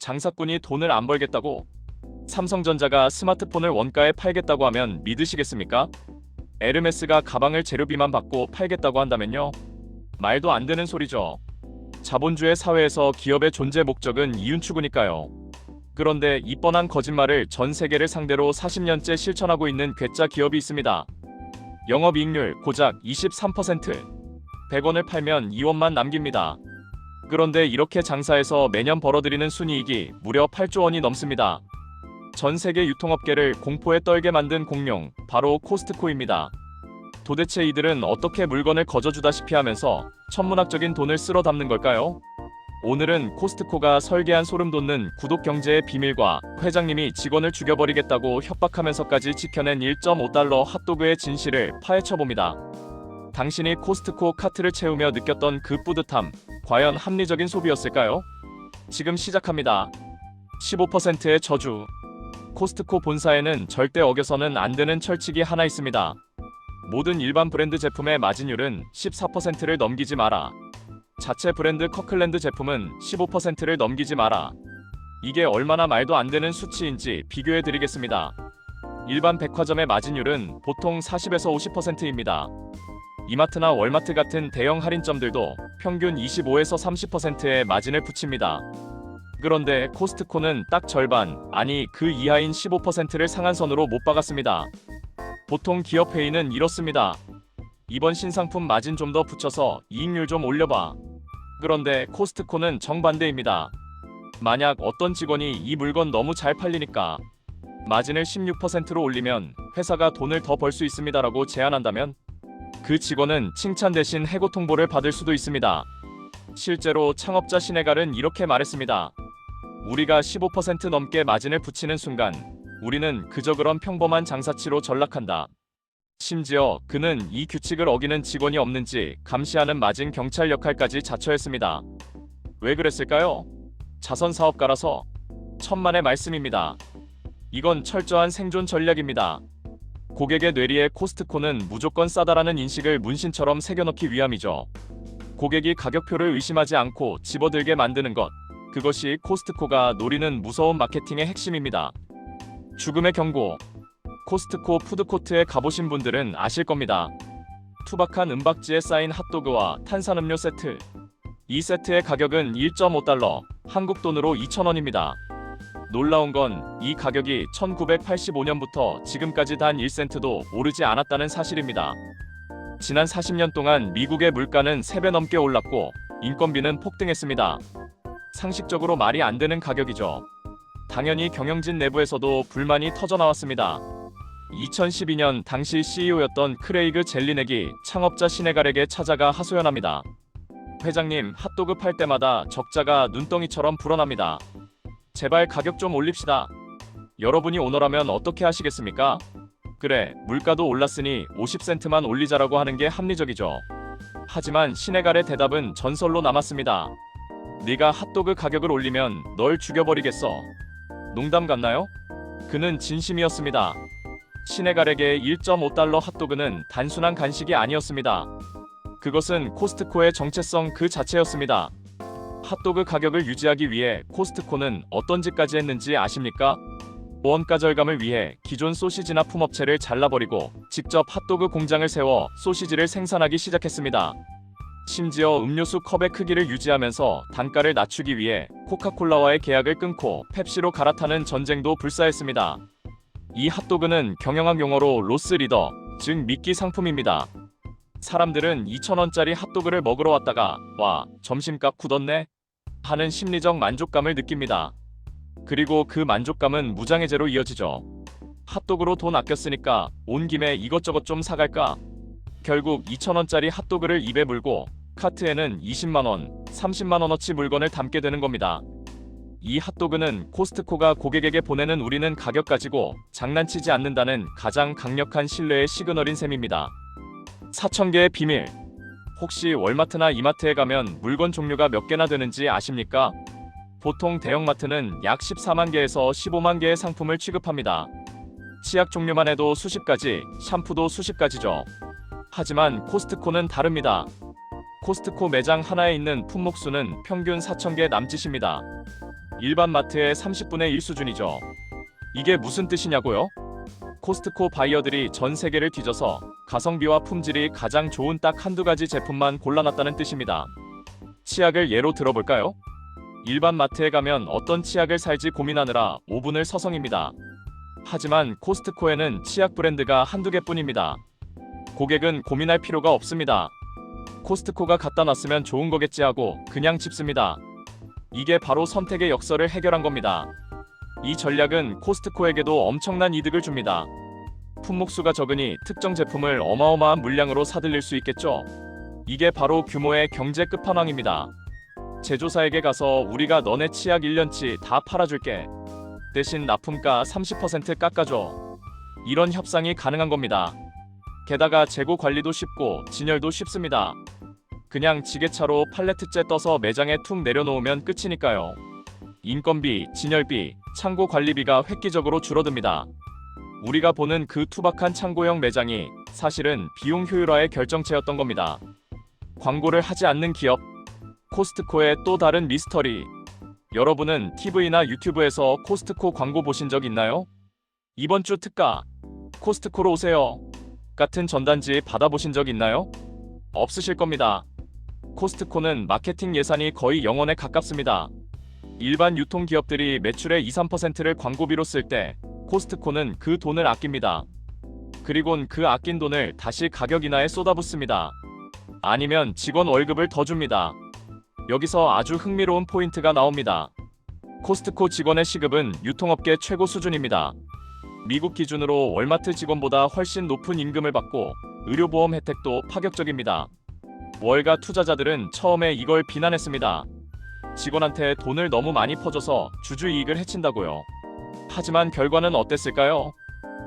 장사꾼이 돈을 안 벌겠다고? 삼성전자가 스마트폰을 원가에 팔겠다고 하면 믿으시겠습니까? 에르메스가 가방을 재료비만 받고 팔겠다고 한다면요? 말도 안 되는 소리죠. 자본주의 사회에서 기업의 존재 목적은 이윤 추구니까요. 그런데 이 뻔한 거짓말을 전 세계를 상대로 40년째 실천하고 있는 괴짜 기업이 있습니다. 영업이익률 고작 23%. 100원을 팔면 2원만 남깁니다. 그런데 이렇게 장사해서 매년 벌어들이는 순이익이 무려 8조 원이 넘습니다. 전 세계 유통업계를 공포에 떨게 만든 공룡, 바로 코스트코입니다. 도대체 이들은 어떻게 물건을 거저주다시피 하면서 천문학적인 돈을 쓸어 담는 걸까요? 오늘은 코스트코가 설계한 소름돋는 구독 경제의 비밀과 회장님이 직원을 죽여버리겠다고 협박하면서까지 지켜낸 1.5달러 핫도그의 진실을 파헤쳐봅니다. 당신이 코스트코 카트를 채우며 느꼈던 그 뿌듯함, 과연 합리적인 소비였을까요? 지금 시작합니다. 15%의 저주. 코스트코 본사에는 절대 어겨서는 안 되는 철칙이 하나 있습니다. 모든 일반 브랜드 제품의 마진율은 14%를 넘기지 마라. 자체 브랜드 커클랜드 제품은 15%를 넘기지 마라. 이게 얼마나 말도 안 되는 수치인지 비교해 드리겠습니다. 일반 백화점의 마진율은 보통 40에서 50%입니다. 이마트나 월마트 같은 대형 할인점들도 평균 25에서 30%의 마진을 붙입니다. 그런데 코스트코는 딱 절반, 아니 그 이하인 15%를 상한선으로 못 박았습니다. 보통 기업 회의는 이렇습니다. 이번 신상품 마진 좀 더 붙여서 이익률 좀 올려봐. 그런데 코스트코는 정반대입니다. 만약 어떤 직원이 이 물건 너무 잘 팔리니까 마진을 16%로 올리면 회사가 돈을 더 벌 수 있습니다라고 제안한다면 그 직원은 칭찬 대신 해고 통보를 받을 수도 있습니다. 실제로 창업자 시네갈은 이렇게 말했습니다. 우리가 15% 넘게 마진을 붙이는 순간 우리는 그저 그런 평범한 장사치로 전락한다. 심지어 그는 이 규칙을 어기는 직원이 없는지 감시하는 마진 경찰 역할까지 자처했습니다. 왜 그랬을까요? 자선 사업가라서. 천만의 말씀입니다. 이건 철저한 생존 전략입니다. 고객의 뇌리에 코스트코는 무조건 싸다라는 인식을 문신처럼 새겨넣기 위함이죠. 고객이 가격표를 의심하지 않고 집어들게 만드는 것. 그것이 코스트코가 노리는 무서운 마케팅의 핵심입니다. 죽음의 경고. 코스트코 푸드코트에 가보신 분들은 아실 겁니다. 투박한 은박지에 쌓인 핫도그와 탄산음료 세트. 이 세트의 가격은 1.5달러, 한국 돈으로 2,000원입니다. 놀라운 건 이 가격이 1985년부터 지금까지 단 1센트도 오르지 않았다는 사실입니다. 지난 40년 동안 미국의 물가는 3배 넘게 올랐고 인건비는 폭등했습니다. 상식적으로 말이 안 되는 가격이죠. 당연히 경영진 내부에서도 불만이 터져나왔습니다. 2012년 당시 CEO였던 크레이그 젤리넥이 창업자 시네갈에게 찾아가 하소연합니다. 회장님, 핫도그 팔 때마다 적자가 눈덩이처럼 불어납니다. 제발 가격 좀 올립시다. 여러분이 오너라면 어떻게 하시겠습니까? 그래, 물가도 올랐으니 50센트만 올리자라고 하는 게 합리적이죠. 하지만 시네갈의 대답은 전설로 남았습니다. 네가 핫도그 가격을 올리면 널 죽여버리겠어. 농담 같나요? 그는 진심이었습니다. 시네갈에게 1.5달러 핫도그는 단순한 간식이 아니었습니다. 그것은 코스트코의 정체성 그 자체였습니다. 핫도그 가격을 유지하기 위해 코스트코는 어떤 짓까지 했는지 아십니까? 원가 절감을 위해 기존 소시지나 품업체를 잘라버리고 직접 핫도그 공장을 세워 소시지를 생산하기 시작했습니다. 심지어 음료수 컵의 크기를 유지하면서 단가를 낮추기 위해 코카콜라와의 계약을 끊고 펩시로 갈아타는 전쟁도 불사했습니다. 이 핫도그는 경영학 용어로 로스 리더, 즉 미끼 상품입니다. 사람들은 2,000원짜리 핫도그를 먹으러 왔다가 와, 점심값 굳었네? 하는 심리적 만족감을 느낍니다. 그리고 그 만족감은 무장해제로 이어지죠. 핫도그로 돈 아꼈으니까 온 김에 이것저것 좀 사갈까? 결국 2,000원짜리 핫도그를 입에 물고 카트에는 20만원, 30만원어치 물건을 담게 되는 겁니다. 이 핫도그는 코스트코가 고객에게 보내는 우리는 가격 가지고 장난치지 않는다는 가장 강력한 신뢰의 시그널인 셈입니다. 4,000개의 비밀. 혹시 월마트나 이마트에 가면 물건 종류가 몇 개나 되는지 아십니까? 보통 대형마트는 약 14만 개에서 15만 개의 상품을 취급합니다. 치약 종류만 해도 수십 가지, 샴푸도 수십 가지죠. 하지만 코스트코는 다릅니다. 코스트코 매장 하나에 있는 품목수는 평균 4,000개 남짓입니다. 일반 마트의 30분의 1 수준이죠. 이게 무슨 뜻이냐고요? 코스트코 바이어들이 전 세계를 뒤져서 가성비와 품질이 가장 좋은 딱 한두 가지 제품만 골라놨다는 뜻입니다. 치약을 예로 들어볼까요? 일반 마트에 가면 어떤 치약을 살지 고민하느라 5분을 서성입니다. 하지만 코스트코에는 치약 브랜드가 한두 개뿐입니다. 고객은 고민할 필요가 없습니다. 코스트코가 갖다 놨으면 좋은 거겠지 하고 그냥 집습니다. 이게 바로 선택의 역설을 해결한 겁니다. 이 전략은 코스트코에게도 엄청난 이득을 줍니다. 품목수가 적으니 특정 제품을 어마어마한 물량으로 사들일 수 있겠죠. 이게 바로 규모의 경제 끝판왕입니다. 제조사에게 가서 우리가 너네 치약 1년치 다 팔아줄게. 대신 납품가 30% 깎아줘. 이런 협상이 가능한 겁니다. 게다가 재고 관리도 쉽고 진열도 쉽습니다. 그냥 지게차로 팔레트째 떠서 매장에 툭 내려놓으면 끝이니까요. 인건비, 진열비, 창고 관리비가 획기적으로 줄어듭니다. 우리가 보는 그 투박한 창고형 매장이 사실은 비용 효율화의 결정체였던 겁니다. 광고를 하지 않는 기업, 코스트코의 또 다른 미스터리. 여러분은 TV나 유튜브에서 코스트코 광고 보신 적 있나요? 이번 주 특가, 코스트코로 오세요. 같은 전단지 받아보신 적 있나요? 없으실 겁니다. 코스트코는 마케팅 예산이 거의 0원에 가깝습니다. 일반 유통기업들이 매출의 2~3%를 광고비로 쓸 때 코스트코는 그 돈을 아낍니다. 그리곤 그 아낀 돈을 다시 가격 인하에 쏟아붓습니다. 아니면 직원 월급을 더 줍니다. 여기서 아주 흥미로운 포인트가 나옵니다. 코스트코 직원의 시급은 유통업계 최고 수준입니다. 미국 기준으로 월마트 직원보다 훨씬 높은 임금을 받고 의료보험 혜택도 파격적입니다. 월가 투자자들은 처음에 이걸 비난했습니다. 직원한테 돈을 너무 많이 퍼줘서 주주 이익을 해친다고요. 하지만 결과는 어땠을까요?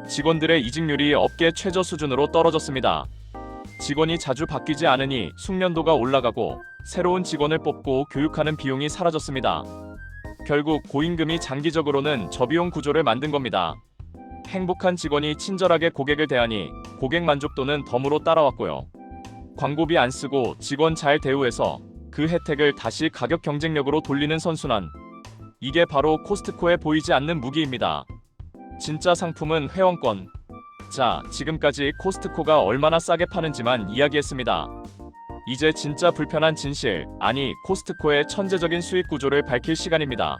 직원들의 이직률이 업계 최저 수준으로 떨어졌습니다. 직원이 자주 바뀌지 않으니 숙련도가 올라가고 새로운 직원을 뽑고 교육하는 비용이 사라졌습니다. 결국 고임금이 장기적으로는 저비용 구조를 만든 겁니다. 행복한 직원이 친절하게 고객을 대하니 고객 만족도는 덤으로 따라왔고요. 광고비 안 쓰고 직원 잘 대우해서 그 혜택을 다시 가격 경쟁력으로 돌리는 선순환. 이게 바로 코스트코에 보이지 않는 무기입니다. 진짜 상품은 회원권. 자, 지금까지 코스트코가 얼마나 싸게 파는지만 이야기했습니다. 이제 진짜 불편한 진실, 아니 코스트코의 천재적인 수익 구조를 밝힐 시간입니다.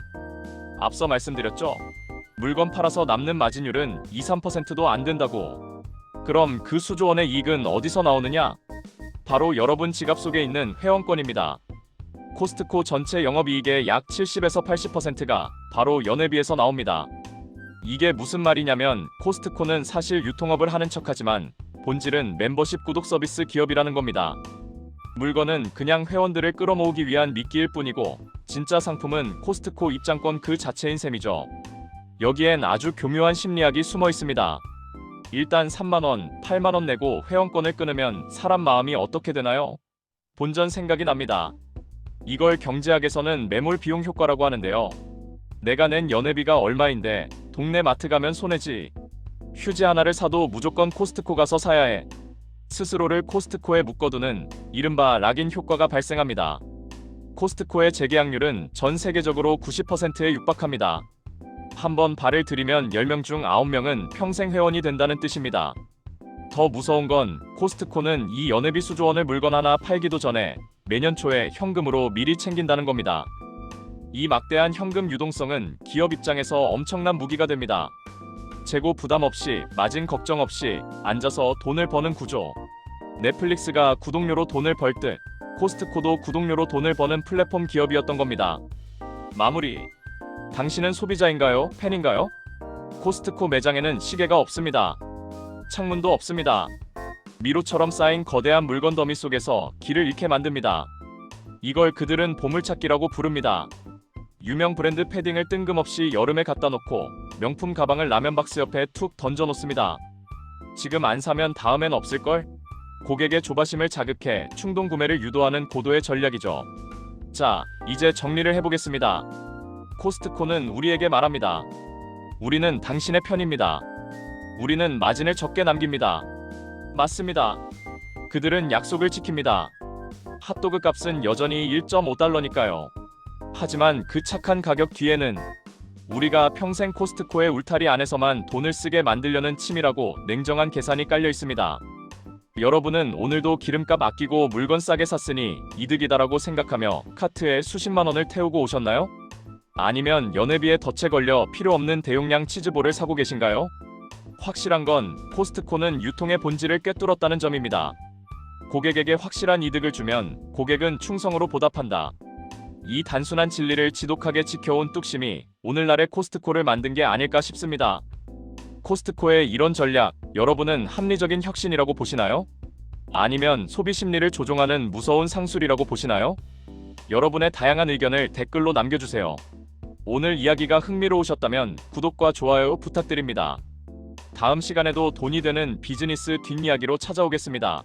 앞서 말씀드렸죠? 물건 팔아서 남는 마진율은 2~3%도 안 된다고. 그럼 그 수조 원의 이익은 어디서 나오느냐? 바로 여러분 지갑 속에 있는 회원권입니다. 코스트코 전체 영업이익의 약 70~80%가 바로 연회비에서 나옵니다. 이게 무슨 말이냐면 코스트코는 사실 유통업을 하는 척하지만 본질은 멤버십 구독 서비스 기업이라는 겁니다. 물건은 그냥 회원들을 끌어모으기 위한 미끼일 뿐이고 진짜 상품은 코스트코 입장권 그 자체인 셈이죠. 여기엔 아주 교묘한 심리학이 숨어 있습니다. 일단 3만원, 8만원 내고 회원권을 끊으면 사람 마음이 어떻게 되나요? 본전 생각이 납니다. 이걸 경제학에서는 매몰 비용 효과라고 하는데요. 내가 낸 연회비가 얼마인데 동네 마트 가면 손해지. 휴지 하나를 사도 무조건 코스트코 가서 사야 해. 스스로를 코스트코에 묶어두는 이른바 락인 효과가 발생합니다. 코스트코의 재계약률은 전 세계적으로 90%에 육박합니다. 한번 발을 들이면 10명 중 9명은 평생 회원이 된다는 뜻입니다. 더 무서운 건 코스트코는 이 연회비 수조 원을 물건 하나 팔기도 전에 매년 초에 현금으로 미리 챙긴다는 겁니다. 이 막대한 현금 유동성은 기업 입장에서 엄청난 무기가 됩니다. 재고 부담 없이, 마진 걱정 없이 앉아서 돈을 버는 구조. 넷플릭스가 구독료로 돈을 벌듯 코스트코도 구독료로 돈을 버는 플랫폼 기업이었던 겁니다. 마무리. 당신은 소비자인가요? 팬인가요? 코스트코 매장에는 시계가 없습니다. 창문도 없습니다. 미로처럼 쌓인 거대한 물건 더미 속에서 길을 잃게 만듭니다. 이걸 그들은 보물찾기라고 부릅니다. 유명 브랜드 패딩을 뜬금없이 여름에 갖다 놓고 명품 가방을 라면 박스 옆에 툭 던져 놓습니다. 지금 안 사면 다음엔 없을걸? 고객의 조바심을 자극해 충동 구매를 유도하는 고도의 전략이죠. 자, 이제 정리를 해보겠습니다. 코스트코는 우리에게 말합니다. 우리는 당신의 편입니다. 우리는 마진을 적게 남깁니다. 맞습니다. 그들은 약속을 지킵니다. 핫도그 값은 여전히 1.5달러니까요. 하지만 그 착한 가격 뒤에는 우리가 평생 코스트코의 울타리 안에서만 돈을 쓰게 만들려는 치밀하고 냉정한 계산이 깔려 있습니다. 여러분은 오늘도 기름값 아끼고 물건 싸게 샀으니 이득이다라고 생각하며 카트에 수십만 원을 태우고 오셨나요? 아니면 연회비에 덫에 걸려 필요 없는 대용량 치즈볼을 사고 계신가요? 확실한 건 코스트코는 유통의 본질을 꿰뚫었다는 점입니다. 고객에게 확실한 이득을 주면 고객은 충성으로 보답한다. 이 단순한 진리를 지독하게 지켜온 뚝심이 오늘날의 코스트코를 만든 게 아닐까 싶습니다. 코스트코의 이런 전략, 여러분은 합리적인 혁신이라고 보시나요? 아니면 소비 심리를 조종하는 무서운 상술이라고 보시나요? 여러분의 다양한 의견을 댓글로 남겨주세요. 오늘 이야기가 흥미로우셨다면 구독과 좋아요 부탁드립니다. 다음 시간에도 돈이 되는 비즈니스 뒷이야기로 찾아오겠습니다.